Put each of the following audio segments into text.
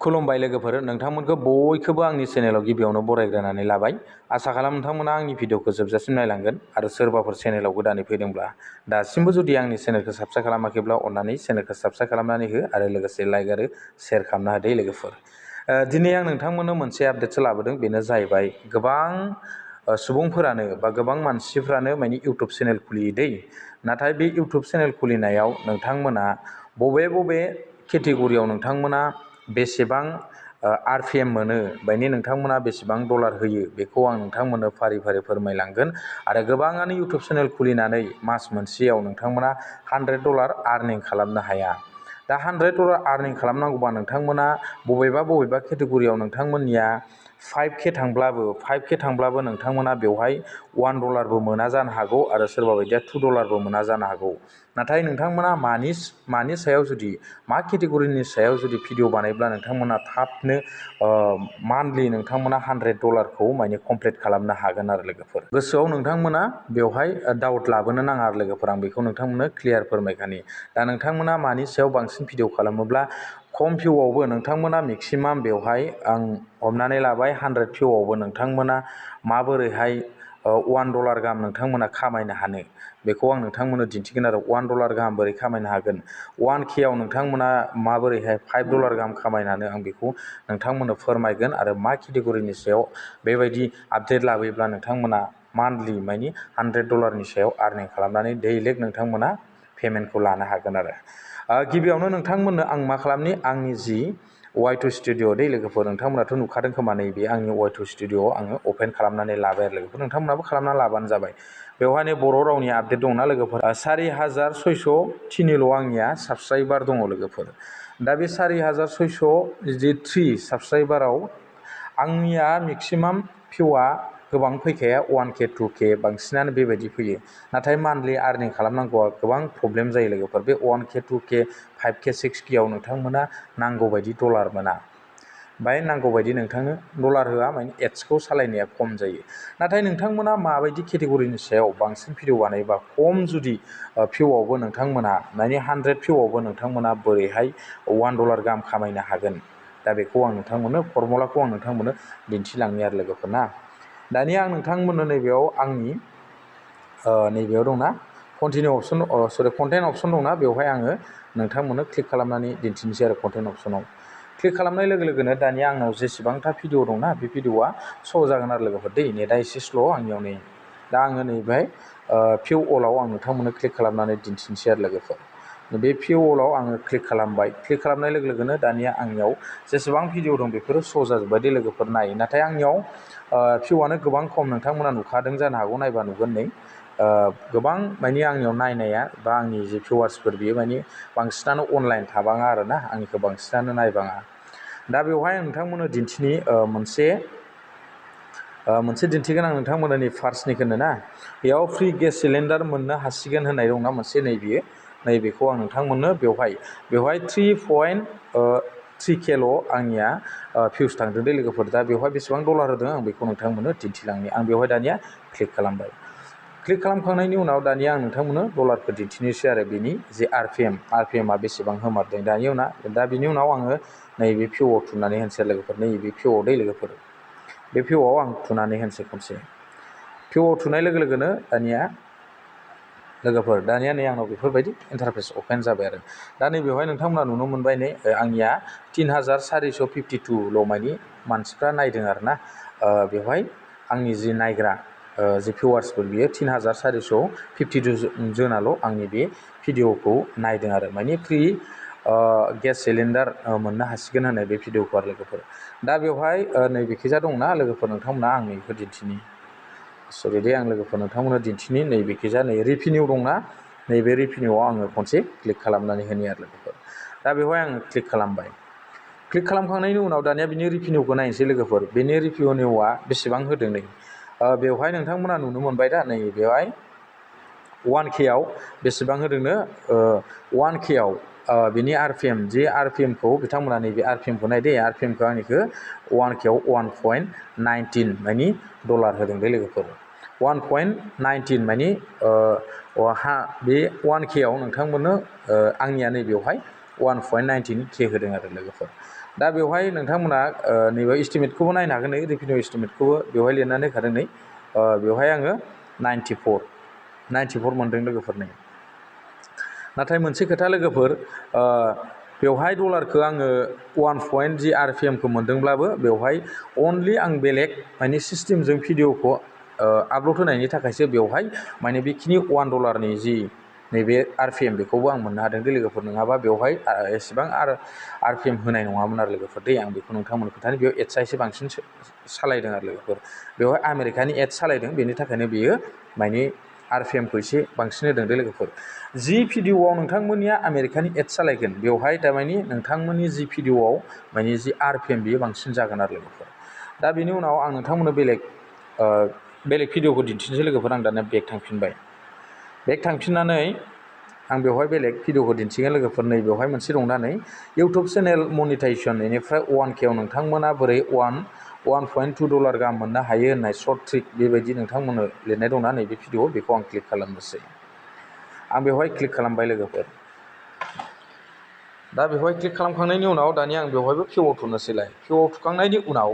खुलुमबाय लोगोफोर, नोंथांमोनखौ बयखौबो आंनि चेनेलाव गिबियावनो बरायग्रोनानै लाबाय। आसा खालाम नोंथांमोना आंनि भिडिअखौ जोबजासिम नायलांगोन आरो सोरबाफोर चेनेलाव गोदानै फैदोंब्ला दासिमबो जुदि आंनि चेनेलखौ साबस्क्राइब खालामाखैब्ला अन्नानै चेनेलखौ साबस्क्राइब खालामनानै हो आरो लोगोसे लाइक आरो शेयार खालामना होदो लोगोफोर। दिनै आं नोंथांमोननो मोनसे आपडेटसो लाबोदों, बेनो जाहैबाय गोबां सुबुंफोरानो बा गोबां मानसिफ्रानो माने इउटुब चेनेल खुलियो दै। नाथाय बे इउटुब चेनेल खुलिनायाव नोंथांमोना बबे केटेगरियाव नोंथांमोना बेसेबां आरपिएम मोनो, माने नोंथांमोना बेसेबां डलार होयो, बेखौ आं नोंथांमोननो फारि फारि फोरमायलांगोन। आरो गोबाङानो इउटुब चेनेल खुलिनानै मास मोनसेयाव नोंथांमोना $100 आर्निं खालामनो हाया। दा $100 आर्निं खालामनांगौबा नोंथांमोना बबेबा केटेगरियाव नोंथांमोननिया 5K थांब्लाबो नोंथांमोना बेवहाय $1बो मोना जानो हागौ आरो सोरबा बायदिया $2बो मोना जानो हागौ। नाथाय नोंथांमोना मानि सायाव जुदि मा केटेगरिनि सायाव जुदि भिडिअ बानायब्ला नोंथांमोना थाबनो मान्थलि नोंथांमोना $100खौ माने कमप्लिट खालामनो हागोन आरो लोगोफोर। गोसोआव नोंथांमोना बेवहाय डाउट लाबोनो नाङा आरो लोगोफोर, आं बेखौ नोंथांमोननो क्लियार फोरमायखानि। दा नोंथांमोना मानि सायाव बांसिन भिडिअ खालामोब्ला खम भिउआवबो नोंथांमोना मेक्सिमाम बेवहाय आं हमनानै लाबाय 100 भिउआवबो नोंथांमोना माबोरैहाय $1 गाहाम नोंथांमोना खामायनो हानो, बेखौ आं नोंथांमोननो दिन्थिगोन आरो $1 गाहाम बोरै खामायनो हागोन। 1K आव नोंथांमोना माबोरैहाय $5 गाहाम खामायनानै आं बेखौ नोंथांमोननो फोरमायगोन आरो मा केटेगरिनि सायाव बेबायदि आपडेट लाबोयोब्ला नोंथांमोना मान्थलि माने $100नि सायाव आर्निं खालामनानै दैलिक नोंथांमोना पेमेन्टखौ लानो हागोन आरो। गिबियावनो नोंथांमोननो आं मा खालामनि, आंनि जि Y2 स्टुडिअ दै लोगोफोर, नोंथांमोनाथ' नुखादों खोमा, नैबे आंनि Y2 स्टुडिअ आङो अपेन खालामनानै लाबाय आरो लोगोफोर। नोंथांमोनाबो खालामना लाबानो जाबाय। बेवहायनो बर' रावनि आपडेट दंना लोगोफोर। 4603ल' आंनिया साबस्क्राइबार दङ लोगोफोर। दा बे 4603 साबस्क्राइबाराव आंनिया मेक्सिमाम भिउआ गोबां फैखाया, 1K 2K बांसिनानो बेबायदि फैयो। नाथाय मान्थलि आर्निं खालामनांगौआ गोबां प्रब्लेम जायो लोगोफोर। बे 1K 2K 5K 6K आव नोंथांमोना नांगौबायदि डलार मोना। बाय नांगौबायदि नोंथांनो डलार होआ, माने एड्सखौ सालायनाया खम जायो। नाथाय नोंथांमोना माबायदि केटेगरिनि सायाव बांसिन भिडिअ बानायोबा खम जुदि भिउआवबो नोंथांमोना माने 100 भिउआवबो नोंथांमोना बोरैहाय $1 गाहाम खामायनो हागोन, दा बेखौ आं नोंथांमोननो फरमुलाखौ आं नोंथांमोननो दिन्थिलांनि आरो लोगोफोर ना। दानिया आं नोंथांमोननो नैबेयाव आंनि नैबेयाव दंना कन्टिनिउ अपसन, कन्टेन्ट अपसन दंना, बेवहाय आङो नोंथांमोननो क्लिक खालामनानै दिन्थिनोसै आरो कन्टेन्ट अपसनाव। क्लिक खालामनाय लोगो लोगोनो दानिया आंनाव जेसेबांथा भिडिअ दंना, बे भिडिअआ श' जागोन आरो लोगोफोर दै। नेटआ एसे स्ल' आंनियाव नै। दा आङो नैबेहाय भिउ अलाव आं नोंथांमोननो क्लिक खालामनानै दिन्थिनोसै आरो लोगोफोर। बे भिउ अलाव आङो क्लिक खालामबाय। क्लिक खालामनाय लोगो लोगोनो दानिया आंनियाव जेसेबां भिडिअ दं बेफोरो श' जाजोब्बाय दे लोगोफोर नाय। नाथाय आंनियाव भिउआनो गोबां खम, नोंथांमोना नुखादों जानो हागौ, नायबा नुगोन नै। गोबां माने आंनियाव नायनाया बा आंनि जे भिउवार्सफोर बेयो माने बांसिनानो अनलाइन थाबाङा आरो ना, आंनिखौ बांसिनानो नायबाङा। दा बेवहाय आं नोंथांमोननो दिन्थिनि मोनसे दिन्थिगोन आं नोंथांमोननो नै फार्स्टनिखौनो ना। बेयाव फ्रि गेस सिलिन्डार मोननो हासिगोन होननाय दंना मोनसे, नैबेयो नैबेखौ आं नोंथांमोननो बेवहाय 3.3Kल' आंनिया भिउस थांदों दे लोगोफोर। दा बेवहाय बेसेबां डलार होदों आं बेखौ नोंथांमोननो दिन्थिलांनि। आं बेवहाय दानिया क्लिक खालामबाय। क्लिक खालामखांनायनि उनाव दानिया आं नोंथांमोननो डलारखौ दिन्थिनोसै आरो बेनि जे आरपिएमआ बेसेबां होमारदों। दा बिनि उनाव आङो नैबे भिउआव थुनानै होनोसै लोगोफोर, नैबे भिउआव दै लोगोफोर। बे भिउआव आं थुनानै होनोसै खनसे। भिउआव थुनाय लोगो लोगोनो दानिया लोगोफोर, दानिया नै आंनाव बेफोरबायदि इन्टारफेस अपेन जाबाय आरो। दा नैबेवहाय नोंथांमोना नुनो मोनबाय नै आंनिया 3452ल' मानि मानसिफ्रा नायदों आरो ना। बेवहाय आंनि जि नायग्रा जि भिउवार्सफोर बियो 3452 जोनाल' आंनि बे भिडिअखौ नायदों आरो, मानि फ्रि गेस सिलिन्डार मोननो हासिगोन होननाय बे भिडिअखौ आरो लोगोफोर। दा बेवहाय नैबेखिजा दंना लोगोफोर, नोंथांमोना आं नैबेखौ दिन्थिनि। सरि दे, आं लोगोफोर नोंथांमोननो दिन्थिनि। नैबेखिजा नै रिभिनिउ दंना, नैबे रिभिनिउआव आङो खनसे क्लिक खालामनानै होनि आरो लोगोफोर। दा बेवहाय आङो क्लिक खालामबाय। क्लिक खालामखांनायनि उनाव दानिया बिनि रिभिनिउखौ नायनोसै लोगोफोर। बेनि रिभिनिउआ बेसेबां होदों नै बेवहाय नोंथांमोना नुनो मोनबाय दा, नै बेवहाय 1K आव बेसेबां होदोंनो 1K आव बिनि आरपिएम, जे आरपिएमखौ बिथांमोना नैबे आरपिएमखौ नायदे, आरपिएमखौ आंनिखौ 1K आव 1.19 मानि डलार होदों दे लोगोफोर। 1.19 मानि बे 1K आव नोंथांमोननो आंनिया नैबेवहाय 1.19K होदों आरो लोगोफोर। दा बेवहाय नोंथांमोना नैबे इस्टिमेटखौबो नायनो हागोन, नै रेभिनिउ इस्टिमेटखौबो बेवहाय लिरनानै होखादों। नै बेवहाय आङो 94 मोनदों लोगोफोरनि। नाथाय मोनसे खोथा लोगोफोर, बेवहाय डलारखौ आङो 1 जि आरपिएमखौ मोनदोंब्लाबो बेवहाय अनलि आं बेलेग माने सिस्टेमजों भिडिअखौ आपल'ड होनायनि थाखायसो बेवहाय माने बेखिनि $1 जि नैबे आरपिएम बेखौबो आं मोननो हादों दे लोगोफोर, नङाबा बेवहाय एसेबां आरपिएम होनाय नङामोन आरो लोगोफोर दे। आं बेखौ नोंथांमोननो खोन्थानो, बेयाव एड्सआ एसे बांसिन सालायदों आरो लोगोफोर, बेवहाय आमेरिकानि एड्स सालायदों, बेनि थाखायनो बेयो माने आरपिएमखौ एसे बांसिन होदों दे लोगोफोर। जि भिडिअआव नोंथांमोननिया आमेरिकानि एड्स सालायगोन बेवहाय थारमाने नोंथांमोननि जि भिडिअआव माने जि आरपिएम बेयो बांसिन जागोन आरो लोगोफोर। दा बेनि उनाव आं नोंथांमोननो बेलेग भिडिअखौ दिन्थिनोसै लोगोफोर। आं दाना बेक थांफिनबाय। बेक थांफिननानै आं बेवहाय बेलेग भिडिअखौ दिन्थिगोन लोगोफोर। नै बेवहाय मोनसे दंना, नै इउटुब चेनेल मनिटाइजेसन, बेनिफ्राय 1K आव नोंथांमोना बोरै $1.2 गाहाम मोननो हायो होननाय सर्ट ट्रिक बेबायदि नोंथांमोननो लिरनाय दंना नैबे भिडिअ, बेखौ आं क्लिक खालामनोसै। आं बेवहाय क्लिक खालामबाय लोगोफोर। दा बेवहाय क्लिक खालामखांनायनि उनाव दानिया आं बेवहायबो भिउआव थुनोसैलाय। भिउआव थुखांनायनि उनाव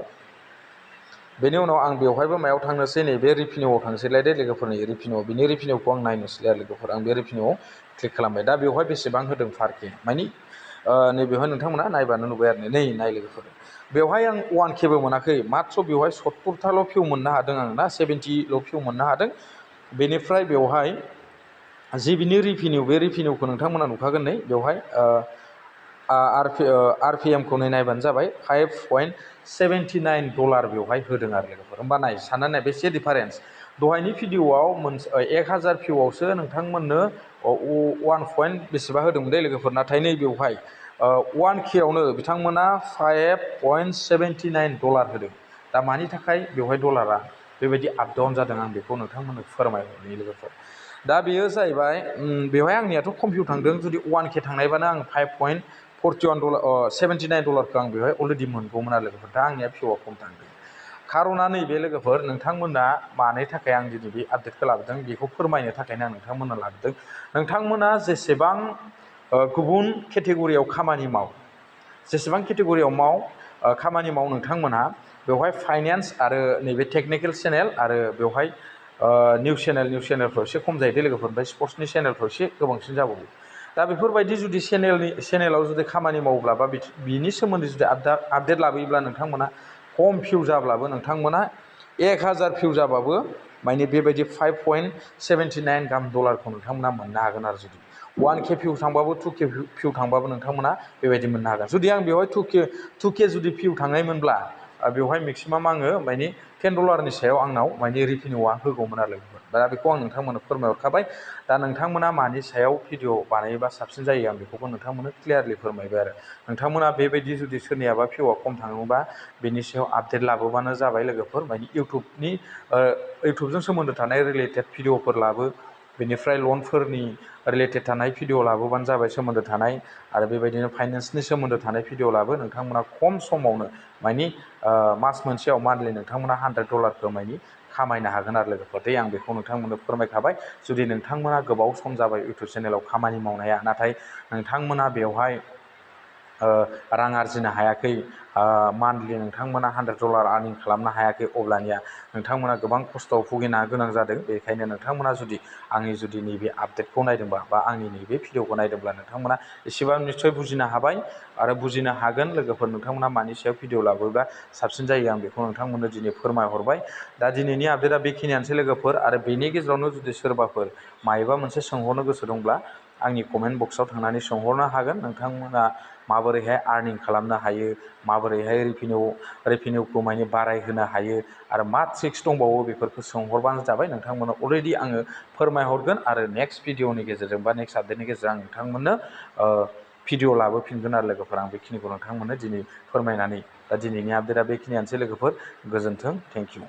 बेनि उनाव आं बेवहायबो मायाव थांनोसै, नैबे रिभिनिउआव थांसैलाय दे लोगोफोरनि रिभिनिउ, बिनि रिभिनिउखौ आं नायनोसैलाय आरो लोगोफोर। आं बे रिभिनिउआव क्लिक खालामबाय। दा बेवहाय बेसेबां होदों पार के, मानि नैबेवहाय नोंथांमोना नायबानो नुबाय आरो नै नाय लोगोफोर। बेवहाय आं 1K बो मोनाखै, माथ्र बेवहाय 70थाल' भिउ मोननो हादों आं ना, 70ल' भिउ मोननो हादों। बेनिफ्राय बेवहाय जि बिनि रिभिनिउ, बे रिभिनिउखौ नोंथांमोना नुखागोन। नै बेवहाय आरपिएमखौ नायबानो जाबाय, $5.79 बेवहाय होदों आरो लोगोफोर। होमबा नाय, साननानै नाय बेसे डिफारेन्स। दहायनि भिडिअआव 1000 भिउआवसो नोंथांमोननो 1 बेसेबा होदोंमोन दे लोगोफोर, नाथाय नै बेवहाय 1K आवनो बिथांमोना $5.79 होदों। दा मानि थाखाय बेवहाय डलारा बेबायदि आप डाउन जादों, आं बेखौ नोंथांमोननो फोरमायहरनि लोगोफोर। दा बेयो जाहैबाय, बेवहाय आंनियाथ' खम भिउ थांदों, जुदि 1K थांनायबानो आं $5.79 आं बेवहाय अलरेडि मोनगौमोन आरो लोगोफोर। दा आंनिया भिउआ खम थांदों। खार'ना नैबे लोगोफोर, नोंथांमोना मानि थाखाय आं दिनै बे आपडेटखौ लाबोदों बेखौ फोरमायनो थाखायनो आं नोंथांमोननो लाबोदों। नोंथांमोना जेसेबां गुबुन केटेगरियाव खामानि माव, जेसेबां केटेगरियाव खामानि माव नोंथांमोनहा बेवहाय फाइनेन्स आरो नैबे टेकनिकेल चेनेल आरो बेवहाय निउस चेनेलफ्राव एसे खम जायो दे लोगोफोर, ओमफ्राय स्पर्ट्सनि चेनेलफ्राव एसे गोबांसिन जाबावो। दा बेफोरबायदि जुदि चेनेलाव जुदि खामानि मावोब्ला बा बिनि सोमोन्दै जुदि आपडेट लाबोयोब्ला नोंथांमोना खम भिउ जाब्लाबो नोंथांमोना 1000 भिउ जाबाबो माने बेबायदि $5.79 गाहाम डलारखौ नोंथांमोना मोननो हागोन आरो जुदि 1K भिउ थांबाबो 2K भिउ थांबाबो नोंथांमोना बेबायदि मोननो हागोन। जुदि आं बेवहाय 2K जुदि भिउ थांनायमोनब्ला बेवहाय मेक्सिमाम आङो माने $10 सायाव आंनाव माने रिभिनिउआ होगौमोन आरो लोगोफोर। दा बेखौ आं नोंथांमोननो फोरमायहरखाबाय। दा नोंथांमोना मानि सायाव भिडिअ बानायोबा साबसिन जायो, आं बेखौबो नोंथांमोननो क्लियारलि फोरमायबाय आरो नोंथांमोना बेबायदि जुदि सोरनियाबा भिउआ खम थाङोबा बेनि सायाव आपडेट लाबोबानो जाबाय लोगोफोर। माने इउटुबजों सोमोन्दो थानाय रिलेटेड भिडिअफोर लाबो, बेनिफ्राय लनफोरनि रिलेटेड थानाय भिडिअ लाबोबानो जाबाय, सोमोन्दो थानाय आरो बेबायदिनो फाइनेन्सनि सोमोन्दो थानाय भिडिअ लाबो। नोंथांमोना खम समावनो माने मास मोनसेयाव मान्थलि नोंथांमोना $100 माने खामायनो हागोन आरो लोगोफोर। दे आं बेखौ नोंथांमोननो फोरमायखाबाय। जुदि नोंथांमोना गोबाव सम जाबाय इउटुब चेनेलाव खामानि मावनाया, नाथाय नोंथांमोना बेवहाय रां आरजिनो हायाखै, मान्थलि नोंथांमोना $100 आर्निं खालामनो हायाखै, अब्लानिया नोंथांमोना गोबां खस्थ'आव भुगिनो गोनां जादों। बेनिखायनो नोंथांमोना जुदि आंनि नैबे आपडेटखौ नायदोंबा बा आंनि नैबे भिडिअखौ नायदोंब्ला नोंथांमोना एसेबां निस्सय बुजिनो हाबाय आरो बुजिनो हागोन लोगोफोर। नोंथांमोना मानि सायाव भिडिअ लाबोब्ला साबसिन जायो, आं बेखौ नोंथांमोननो दिनै फोरमायहरबाय। दा दिनैनि आपडेटआ बेखिनियानोसै लोगोफोर। आरो बेनि गेजेरावनो जुदि सोरबाफोर मायबा मोनसे सोंहरनो गोसो दंब्ला आंनि कमेन्ट बक्सआव थांनानै सोंहरनो हागोन। नोंथांमोना माबोरैहाय आर्निं खालामनो हायो, माबोरैहाय रिभिनिउखौ माने बारायहोनो हायो आरो मा ट्रिक्स दंबावो, बेफोरखौ सोंहरबानो जाबाय। नोंथांमोना अलरेडि आङो फोरमायहरगोन आरो नेक्स्ट भिडिअनि गेजेरजों बा नेक्स्ट आपडेटनि गेजेरजों आं नोंथांमोननो भिडिअ लाबोफिनगोन आरो लोगोफोर। आं बेखिनिखौ नोंथांमोननो दिनै फोरमायनानै दा दिनैनि आपडेटआ बेखिनियानोसै लोगोफोर। गोजोन्थों, थेंक इउ।